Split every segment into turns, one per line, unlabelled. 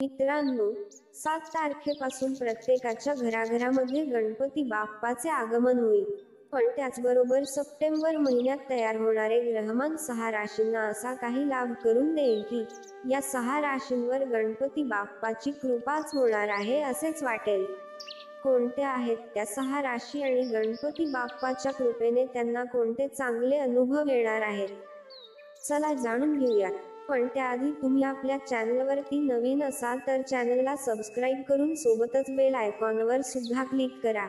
मित्रांनो, 7 तारखेपासून प्रत्येकाच्या घराघरामध्ये गणपती बाप्पाचे आगमन होईल. पण त्याचबरोबर सप्टेंबर महिन्यात तयार होणारे ग्रहमान 6 राशींना असा काही लाभ करून देईल की या 6 राशींवर गणपती बाप्पाची कृपाच होणार आहे असेच वाटेल. कोणत्या आहेत त्या 6 राशी आणि गणपती बाप्पाच्या कृपेने त्यांना कोणते चांगले अनुभव येणार आहेत? चला जाणून घेऊया. पण त्याआधी तुम्ही आपल्या चॅनलवरती नवीन असाल तर चॅनलला सबस्क्राईब करून सोबतच बेल आयकॉनवर सुद्धा क्लिक करा.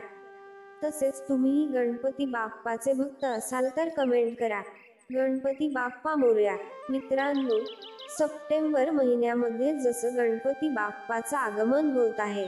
तसेच तुम्हीही गणपती बाप्पाचे भक्त असाल तर कमेंट करा, गणपती बाप्पा मोरया. मित्रांनो, सप्टेंबर महिन्यामध्ये जसं गणपती बाप्पाचं आगमन होत आहे,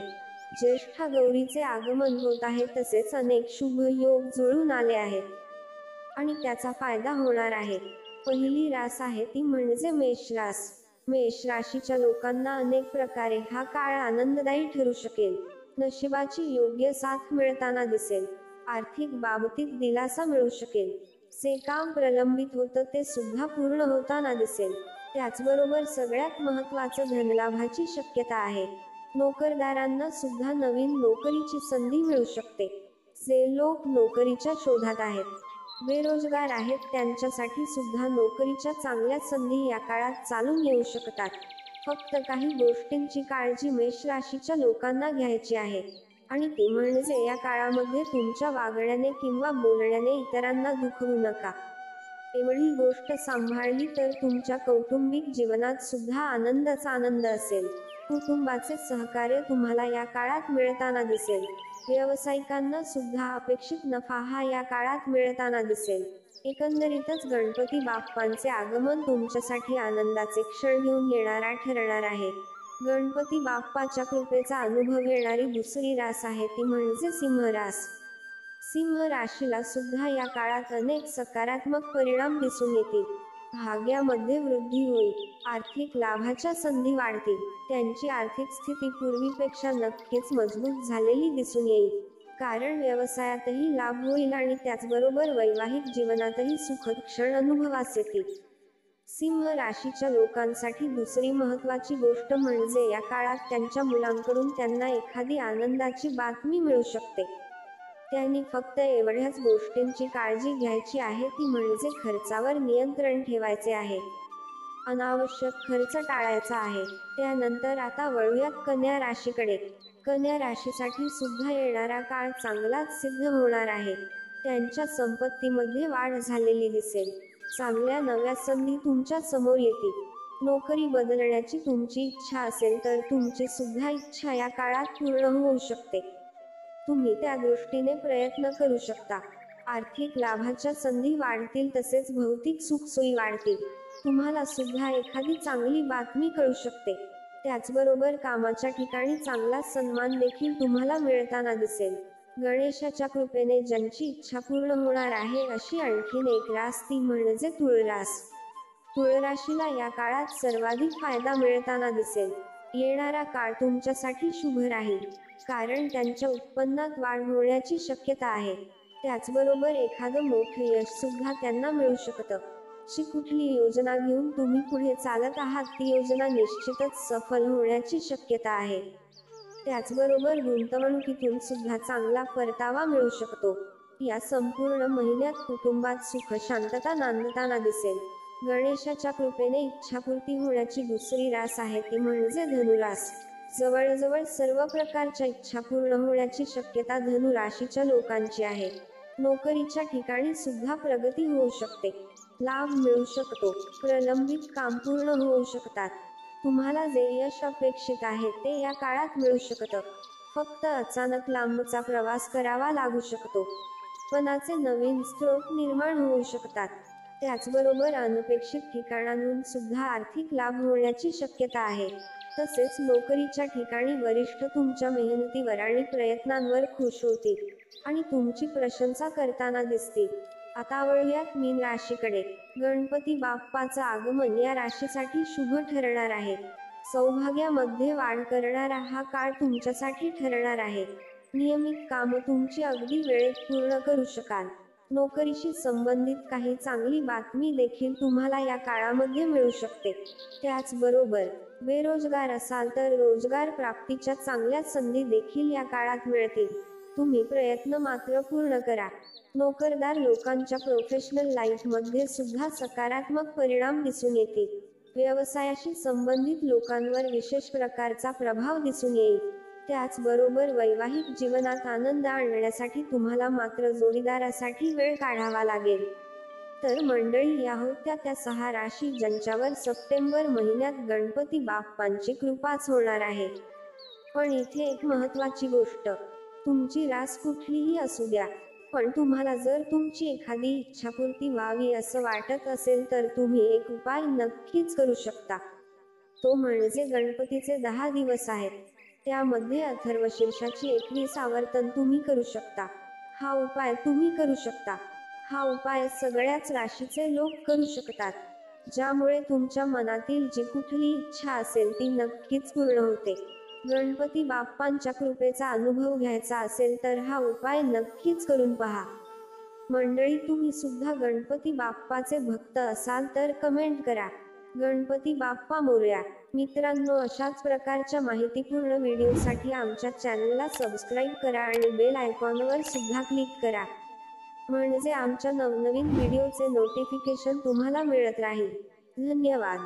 ज्येष्ठा गौरीचे आगमन होत आहे, तसेच अनेक शुभ योग जुळून आले आहेत आणि त्याचा फायदा होणार आहे. पहिली रास आहे ती म्हणजे मेष रास. मेष राशीच्या लोकांना अनेक प्रकारे हा काळ आनंददायी ठरू शकेल. नशिबाची योग्य साथ मिळताना दिसेल. आर्थिक बाबतीत दिलासा मिळू शकेल. जे काम प्रलंबित होतं ते सुद्धा पूर्ण होताना दिसेल. त्याचबरोबर सगळ्यात महत्त्वाचं धनलाभाची शक्यता आहे. नोकरदारांना सुद्धा नवीन नोकरीची संधी मिळू शकते. जे लोक नोकरीच्या शोधात आहेत, बेरोजगार आहेत, त्यांच्यासाठी सुद्धा नोकरीच्या चांगल्या संधी या काळात चालून येऊ शकतात. फक्त काही गोष्टींची काळजी मेष राशीच्या लोकांना घ्यायची आहे, आणि ती म्हणजे या काळामध्ये तुमच्या वागण्याने किंवा बोलण्याने इतरांना दुखवू नका. एवढी गोष्ट सांभाळली तर तुमच्या कौटुंबिक जीवनात सुद्धा आनंदच आनंद असेल. कुटुंबाचे सहकार्य तुम्हाला या काळात मिळताना दिसेल. व्यावसायिकांना सुद्धा अपेक्षित नफा हा या काळात मिळताना दिसेल. एकंदरीतच गणपती बाप्पांचे आगमन तुमच्यासाठी आनंदाचे क्षण घेऊन येणारा ठरणार आहे. गणपती बाप्पाच्या कृपेचा अनुभव येणारी दुसरी रास आहे ती म्हणजे सिंह रास. सिंह राशीला सुद्धा या काळात अनेक सकारात्मक परिणाम दिसून येतील. भाग्यामध्ये वृद्धी होईल. आर्थिक लाभाच्या संधी वाढतील. त्यांची आर्थिक स्थिती पूर्वीपेक्षा नक्कीच मजबूत झालेली दिसून येईल. कारण व्यवसायातही लाभ होईल आणि त्याचबरोबर वैवाहिक जीवनातही सुखद क्षण अनुभवास येतील. सिंह राशीच्या लोकांसाठी दुसरी महत्त्वाची गोष्ट म्हणजे या काळात त्यांच्या मुलांकडून त्यांना एखादी आनंदाची बातमी मिळू शकते. त्यांनी फक्त एवढ्याच गोष्टींची काळजी घ्यायची आहे, ती म्हणजे खर्चावर नियंत्रण ठेवायचे आहे. अनावश्यक खर्च टाळायचा आहे. त्यानंतर आता वळूयात कन्या राशीकडे. कन्या राशीसाठी सुद्धा येणारा काळ चांगलाच सिद्ध होणार आहे. त्यांच्या संपत्तीमध्ये वाढ झालेली दिसेल. चांगल्या नव्या संधी तुमच्या समोर येतील. नोकरी बदलण्याची तुमची इच्छा असेल तर तुमची सुद्धा इच्छा या काळात पूर्ण होऊ शकते. तुम्ही त्या दृष्टीने प्रयत्न करू शकता. आर्थिक लाभाच्या संधी वाढतील, तसेच भौतिक सुखसोयी वाढतील. तुम्हाला सुद्धा एखादी चांगली बातमी कळू शकते. त्याचबरोबर कामाच्या ठिकाणी चांगला सन्मान देखील तुम्हाला मिळताना दिसेल. गणेशाच्या कृपेने ज्यांची इच्छा पूर्ण होणार आहे अशी आणखीन एक रास ती म्हणजे तुळ रास. तुळ राशीला या काळात सर्वाधिक फायदा मिळताना दिसेल. येणारा काळ तुमच्यासाठी शुभ राहील, कारण त्यांच्या उत्पन्नात वाढ होण्याची शक्यता आहे. त्याचबरोबर एखादं मोठं यश सुद्धा त्यांना मिळू शकतं. जी कुठली योजना घेऊन तुम्ही पुढे चालत आहात ती योजना निश्चितच सफल होण्याची शक्यता आहे. त्याचबरोबर गुंतवणुकीतून सुद्धा चांगला परतावा मिळू शकतो. या संपूर्ण महिन्यात कुटुंबात सुख शांतता नांदताना दिसेल. गणेशाच्या कृपेने इच्छापूर्ती होण्याची दुसरी रास आहे ती म्हणजे धनुरास. जवळजवळ सर्व प्रकारच्या इच्छा पूर्ण होण्याची शक्यता धनु राशीच्या लोकांची आहे. नोकरीच्या ठिकाणी सुद्धा प्रगती होऊ शकते. लाभ मिळू शकतो. प्रलंबित काम पूर्ण होऊ शकतात. तुम्हाला जे यश अपेक्षित आहे ते या काळात मिळू शकतं. फक्त अचानक लांबचा प्रवास करावा लागू शकतो. उत्पन्नाचे नवीन स्रोत निर्माण होऊ शकतात. त्याचबरोबर अनपेक्षित ठिकाणांहून सुद्धा आर्थिक लाभ होण्याची शक्यता आहे. तसेच नोकरीच्या ठिकाणी वरिष्ठ तुमच्या मेहनतीवर आणि प्रयत्नांवर खुश होतील आणि तुमची प्रशंसा करताना दिसतील. आता वळूयात मीन राशीकडे. गणपती बाप्पाचं आगमन या राशीसाठी शुभ ठरणार आहे. सौभाग्यामध्ये वाढ करणारा हा काळ तुमच्यासाठी ठरणार आहे. नियमित कामं तुमची अगदी वेळेत पूर्ण करू शकाल. नोकरीशी संबंधित काही चांगली बातमी देखील तुम्हाला या काळामध्ये मिळू शकते. त्याचबरोबर बेरोजगार असाल तर रोजगार प्राप्तीच्या चांगल्या संधी देखील या काळात मिळतील. तुम्ही प्रयत्न मात्र पूर्ण करा. नोकरदार लोकांच्या प्रोफेशनल लाईफमध्ये सुद्धा सकारात्मक परिणाम दिसून येतील. व्यवसायाशी संबंधित लोकांवर विशेष प्रकारचा प्रभाव दिसून येईल. त्याचबरोबर वैवाहिक जीवनात आनंद आणण्यासाठी तुम्हाला मात्र जोडीदारासाठी वेळ काढावा लागेल. तर मंडळी, या होत्या त्या 6 राशी ज्यांच्यावर सप्टेंबर महिन्यात गणपती बाप्पांची कृपाच होणार आहे. पण इथे एक महत्त्वाची गोष्ट, तुमची रास कुठलीही असू द्या, पण तुम्हाला जर तुमची एखादी इच्छापूर्ती व्हावी असं वाटत असेल तर तुम्ही एक उपाय नक्कीच करू शकता. तो म्हणजे गणपतीचे 10 दिवस आहेत. त्यामध्ये अथर्वशीर्षाची 21 आवर्तन तुम्ही करू शकता. हा उपाय तुम्ही करू शकता. हा उपाय सगळ्याच राशीचे लोक करू शकतात, ज्यामुळे तुमच्या मनातील जी कुठली इच्छा असेल ती नक्कीच पूर्ण होते. गणपती बाप्पांच्या कृपेचा अनुभव घ्यायचा असेल तर हा उपाय नक्कीच करून पहा. मंडळी, तुम्ही सुद्धा गणपती बाप्पाचे भक्त असाल तर कमेंट करा, गणपती बाप्पा मोरया. मित्रांनो, अशाच प्रकारच्या माहितीपूर्ण व्हिडिओसाठी आमच्या चॅनलला सबस्क्राईब करा आणि बेल आयकॉनवर सुद्धा क्लिक करा, म्हणजे आमच्या नवनवीन व्हिडिओचे नोटिफिकेशन तुम्हाला मिळत राहील. धन्यवाद.